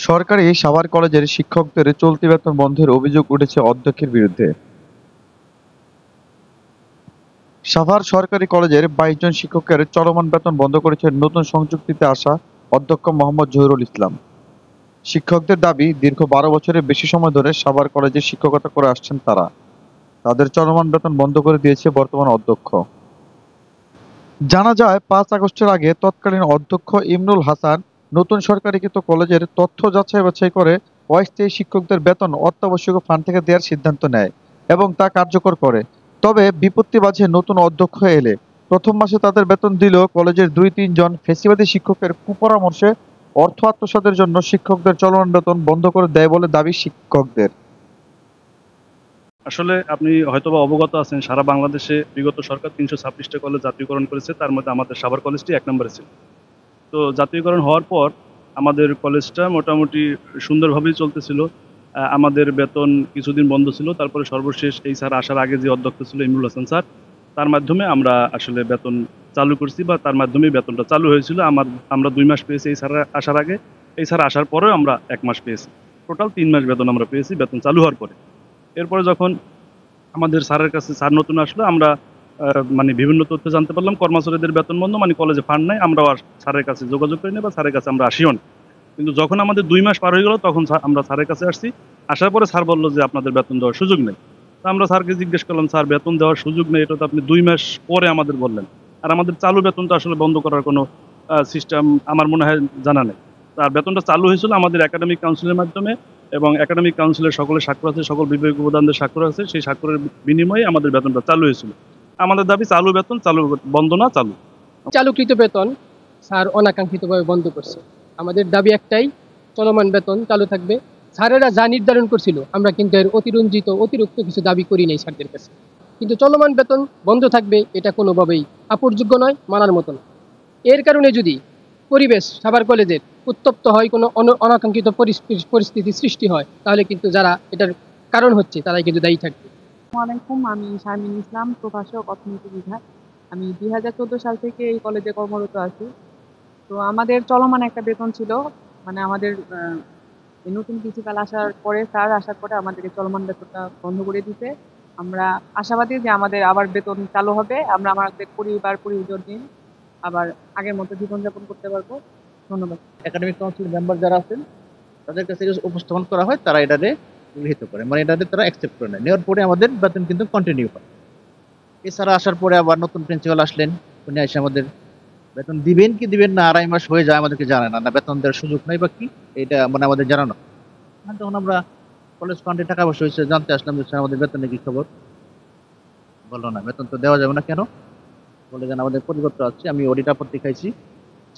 সরকারি সাভার কলেজের শিক্ষকদের চলতি বেতন বন্ধের অভিযোগ উঠেছে অধ্যক্ষের বিরুদ্ধে। সাভার সরকারি কলেজের ২২ জন শিক্ষকের চলমান বেতন বন্ধ করেছেন নতুন সংযুক্তিতে আসা অধ্যক্ষ মোহাম্মদ জহিরুল ইসলাম। শিক্ষকদের দাবি, দীর্ঘ ১২ বছরের বেশি সময় ধরে সাভার কলেজে শিক্ষকতা করে আসছেন তারা। তাদের চলমান বেতন বন্ধ করে দিয়েছে বর্তমান অধ্যক্ষ। জানা যায়, ৫ আগস্টের আগে তৎকালীন অধ্যক্ষ ইমরুল হাসান নতুন সরকারিকৃত কলেজের তথ্য যাচাই-বাছাই করে অস্থায়ী শিক্ষকদের বেতন অত্যাবশ্যকীয় ফান্ড থেকে দেওয়ার সিদ্ধান্ত নেয় এবং তা কার্যকর করে। তবে বিপত্তি বাধে নতুন অধ্যক্ষ এলে। প্রথম মাসে তাদের বেতন দিলেও কলেজের ২-৩ জন ফ্যাসিবাদী শিক্ষকের কুপরামর্শে অর্থ আত্মসাতের জন্য শিক্ষকদের চলমান বেতন বন্ধ করে দেয় বলে দাবি শিক্ষকদের। আসলে আপনি হয়তোবা অবগত আছেন, সারা বাংলাদেশে বিগত সরকার ৩২৬টা কলেজ জাতীয়করণ করেছে। তার মধ্যে আমাদের সাভার কলেজটি ১ নম্বরে ছিল। তো জাতীয়করণ হওয়ার পর আমাদের কলেজটা মোটামুটি সুন্দরভাবেই চলতেছিল। আমাদের বেতন কিছুদিন বন্ধ ছিল। তারপরে সর্বশেষ এই স্যার আসার আগে যে অধ্যক্ষ ছিল ইমরুল হাসান স্যার, তার মাধ্যমে আমরা আসলে বেতন চালু করছি বা তার মাধ্যমেই বেতনটা চালু হয়েছিল। আমরা ২ মাস পেয়েছি এই স্যার আসার আগে। এই স্যার আসার পরেও আমরা ১ মাস পেয়েছি। টোটাল ৩ মাস বেতন আমরা পেয়েছি বেতন চালু হওয়ার পরে। এরপরে যখন আমাদের স্যারের কাছে স্যার নতুন আসলো, আমরা মানে বিভিন্ন তথ্য জানতে পারলাম কর্মচারীদের বেতন বন্ধ, মানে কলেজে ফান্ড নাই। আমরাও আর স্যারের কাছে যোগাযোগ করি না বা স্যারের কাছে আমরা আসিও না। কিন্তু যখন আমাদের ২ মাস পার হয়ে গেল তখন আমরা স্যারের কাছে আসছি। আসার পরে স্যার বলল যে আপনাদের বেতন দেওয়ার সুযোগ নেই। তো আমরা স্যারকে জিজ্ঞেস করলাম, স্যার বেতন দেওয়ার সুযোগ নেই, এটা তো আপনি ২ মাস পরে আমাদের বললেন। আর আমাদের চালু বেতন তো আসলে বন্ধ করার কোনো সিস্টেম আমার মনে হয় জানা নেই। আর বেতনটা চালু হয়েছিল আমাদের একাডেমিক কাউন্সিলের মাধ্যমে, এবং একাডেমিক কাউন্সিলের সকলের স্বাক্ষর আছে, সকল বিভাগীয় প্রধানদের স্বাক্ষর আছে। সেই স্বাক্ষরের বিনিময়ে আমাদের বেতনটা চালু হয়েছিল। আমাদের দাবি চালু বেতন চালু, বন্ধ না চালু। চালুকৃত বেতন স্যার অনাকাঙ্ক্ষিতভাবে বন্ধ করছে। আমাদের দাবি একটাই, চলমান বেতন চালু থাকবে। স্যারেরা যা নির্ধারণ করছিল আমরা কিন্তু এর অতিরিক্ত কিছু দাবি করি নাই স্যারদের কাছে। কিন্তু চলমান বেতন বন্ধ থাকবে এটা কোনোভাবেই আপরযোগ্য নয়, মানার মতো না। এর কারণে যদি পরিবেশ সাভার কলেজের উত্তপ্ত হয়, কোনো অনাকাঙ্ক্ষিত পরিস্থিতি সৃষ্টি হয়, তাহলে কিন্তু যারা এটার কারণ হচ্ছে তারাই কিন্তু দায়ী থাকবে। আসসালামু আলাইকুম, আমি শারমিন ইসলাম, প্রভাষক অর্থনীতি বিভাগ। আমি ২০১৪ সাল থেকে এই কলেজে কর্মরত আছি। তো আমাদের চলমান একটা বেতন ছিল, মানে আমাদের এই নতুন প্রিন্সিপাল আসার পরে, স্যার আসার পরে আমাদেরকে চলমান বেতনটা বন্ধ করে দিতে। আমরা আশাবাদী যে আমাদের আবার বেতন চালু হবে, আমরা আমাদের পরিবার-পরিজন নিয়ে আবার আগের মতো জীবনযাপন করতে পারবো। ধন্যবাদ। একাডেমিক কাউন্সিল মেম্বার যারা আছেন তাদের কাছে উপস্থাপন করা হয়, তারা এটাতে গৃহীত করে, মানে এটাতে তারা অ্যাকসেপ্ট করে নেয়। নেওয়ার পরে আমাদের বেতন কিন্তু কন্টিনিউ হয়। এছাড়া আসার পরে আবার নতুন প্রিন্সিপাল আসলেন, উনি এসে আমাদের বেতন দিবেন কি দিবেন না, ২.৫ মাস হয়ে যায় আমাদেরকে জানায় না, বেতন দেওয়ার সুযোগ নাই বা কি, এটা মানে আমাদের জানানো। তখন আমরা কলেজ ফান্ডে টাকা পয়সা হয়েছে জানতে আসলাম যে স্যার আমাদের বেতনে কি খবর। বললো না, বেতন তো দেওয়া যাবে না। কেন? বলে যেন আমাদের পরিবর্তন আছে। আমি অডিট আপত্তি খাইছি।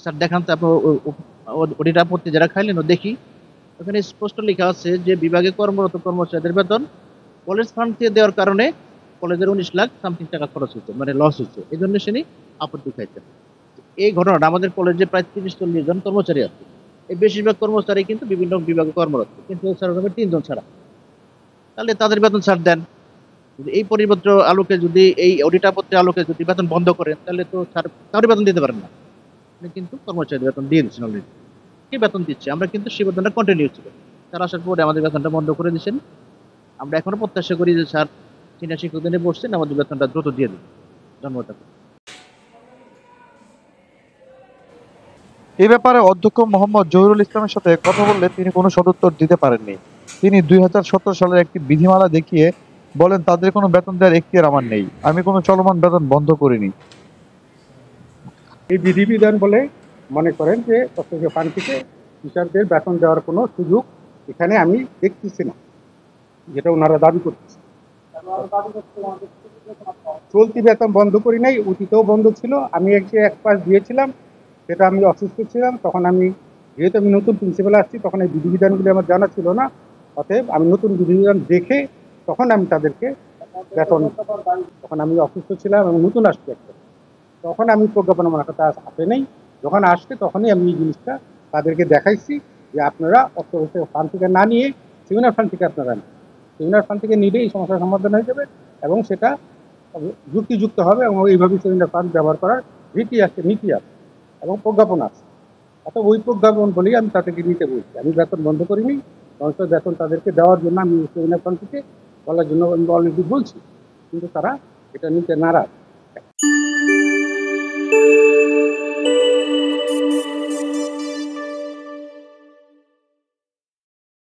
স্যার দেখান তো আপনার অডিট আপত্তি যারা খাইলেন ও দেখি। ওখানে স্পষ্ট লেখা আছে যে বিভাগে কর্মরত কর্মচারীদের বেতন কলেজ ফান্ড থেকে দেওয়ার কারণে কলেজের ১৯ লাখ সামথিং টাকা খরচ হচ্ছে, মানে লস হচ্ছে, এই জন্য সে আপত্তি খাইছেন। এই ঘটনাটা আমাদের কলেজে প্রায় ৩০-৪০ জন কর্মচারী আছে। এই বেশিরভাগ কর্মচারী কিন্তু বিভিন্ন বিভাগে কর্মরত, কিন্তু স্যার ৩ জন ছাড়া। তাহলে তাদের বেতন ছাড় দেন। এই পরিবর্তন আলোকে যদি এই অডিট আপত্তির আলোকে যদি বেতন বন্ধ করেন, তাহলে তো স্যার কারো বেতন দিতে পারেন না। আপনি কিন্তু কর্মচারীদের বেতন দিয়ে দিচ্ছেন অলরেডি। কি বেতন দিচ্ছে, আমরা কিন্তু সেই বেতনটা কন্টিনিউ ছিল। স্যার আসার পরে আমাদের বেতনটা বন্ধ করে দিচ্ছেন। আমরা এখনো প্রত্যাশা করি যে স্যার সিনিয়র শিক্ষকদের নিয়ে বসছেন, আমাদের বেতনটা দ্রুত দিয়ে দিন। ধন্যবাদ। এ ব্যাপারে অধ্যক্ষ মোহাম্মদ জহিরুল ইসলামের সাথে কথা বললে তিনি কোনো সদুত্তর দিতে পারেননি। তিনি ২০১৭ সালের একটি বিধিমালা দেখিয়ে বলেন, তাদের কোনো বেতন দেওয়ার এখতিয়ার আমার নেই, আমি কোনো চলমান বেতন বন্ধ করিনি। এই বিধিবিধান বলে মনে করেন যে প্রত্যেক ফান্ড থেকে টিচারদের বেতন দেওয়ার কোনো সুযোগ এখানে আমি দেখতেছি না, যেটা ওনারা দাবি করতেছে। চলতি বেতন বন্ধ করি নাই, অতীতেও বন্ধ ছিল। আমি এক মাস দিয়েছিলাম, সেটা আমি অসুস্থ ছিলাম। তখন আমি, যেহেতু আমি নতুন প্রিন্সিপাল আসছি, তখন এই বিধিবিধানগুলি আমার জানা ছিল না। অতএব আমি নতুন বিধিবিধান দেখে তখন আমি তাদেরকে বেতন, তখন আমি অসুস্থ ছিলাম এবং নতুন আসছি একটা, তখন আমি প্রজ্ঞাপন আমার কাছে আসে নেই। যখন আসছে তখনই আমি এই জিনিসটা তাদেরকে দেখাইছি যে আপনারা অর্থ ফান্ড থেকে না নিয়ে সেমিনার ফান্ড থেকে আপনারা নেন। সেমিনার ফান্ড থেকে নিলে এই সমস্যার সমাধান হয়ে যাবে এবং সেটা যুক্তিযুক্ত হবে, এবং এইভাবে সেমিনার ফান্ড ব্যবহার করার নীতি আছে এবং প্রজ্ঞাপন আছে। অত ওই প্রজ্ঞাপন বলেই আমি তাদেরকে নিতে বলছি। আমি বেতন বন্ধ করিনি, বরঞ্চ বেতন তাদেরকে দেওয়ার জন্য আমি সেমিনার থেকে বলার জন্য আমি অলরেডি বলছি, কিন্তু তারা এটা নিতে নারাজ।